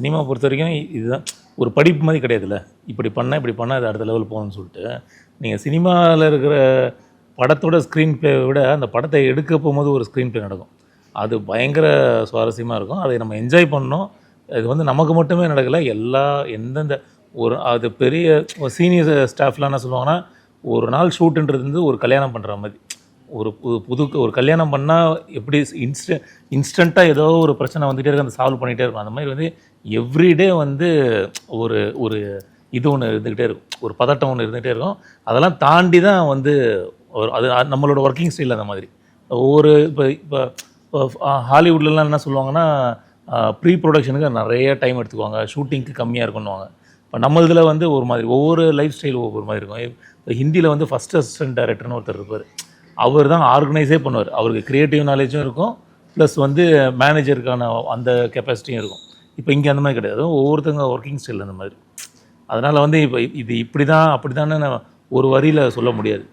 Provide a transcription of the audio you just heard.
Cinema பொறுத்த வரைக்கும் இதுதான் ஒரு படிப்பு மாதிரி கிடையாதுல்ல. இப்படி பண்ணால் அது அடுத்த லெவல் போகணும்னு சொல்லிட்டு, நீங்கள் சினிமாவில் இருக்கிற படத்தோட ஸ்க்ரீன் ப்ளேவை விட அந்த படத்தை எடுக்க போகும்போது ஒரு ஸ்க்ரீன் ப்ளே நடக்கும். அது பயங்கர சுவாரஸ்யமாக இருக்கும். அதை நம்ம என்ஜாய் பண்ணணும். இது வந்து நமக்கு மட்டுமே நடக்கலை, எந்தெந்த அது பெரிய சீனியர் ஸ்டாஃப்லாம் என்ன சொல்லுவாங்கன்னா, ஒரு நாள் ஷூட்டுன்றது வந்து ஒரு கல்யாணம் பண்ணுற மாதிரி. ஒரு கல்யாணம் பண்ணால் எப்படி இன்ஸ்டண்ட்டாக ஏதோ ஒரு பிரச்சனை வந்துகிட்டே இருக்கும், அந்த சால்வ் பண்ணிகிட்டே இருக்கும். அந்த மாதிரி வந்து எவ்ரிடே வந்து ஒரு ஒரு இது ஒன்று இருந்துக்கிட்டே இருக்கும், ஒரு பதட்டம் ஒன்று இருந்துகிட்டே இருக்கும். அதெல்லாம் தாண்டி தான் வந்து அது நம்மளோட ஒர்க்கிங் ஸ்டைல் அந்த மாதிரி. ஒவ்வொரு இப்போ இப்போ இப்போ ஹாலிவுட்லலாம் என்ன சொல்லுவாங்கன்னா, ப்ரீ ப்ரொடக்ஷனுக்கு நிறைய டைம் எடுத்துக்குவாங்க, ஷூட்டிங்க்கு கம்மியாக இருக்குன்னுவாங்க. இப்போ நம்ம இதில் வந்து ஒரு மாதிரி ஒவ்வொரு லைஃப் ஸ்டைல் ஒவ்வொரு மாதிரி இருக்கும். இப்போ ஹிந்தியில் வந்து ஃபஸ்ட் அசிஸ்டன்ட் டைரக்டர்னு ஒருத்தர் இருப்பார். அவர் தான் ஆர்கனைஸே பண்ணுவார். அவருக்கு க்ரியேட்டிவ் நாலேஜும் இருக்கும், ப்ளஸ் வந்து மேனேஜருக்கான அந்த கெப்பாசிட்டியும் இருக்கும். இப்போ இங்கே அந்த மாதிரி கிடையாது. ஒவ்வொருத்தங்க ஒர்க்கிங் ஸ்டைல் அந்த மாதிரி. அதனால் வந்து இப்போ இது இப்படி தான் அப்படி தானே ஒரு வரியில் சொல்ல முடியாது.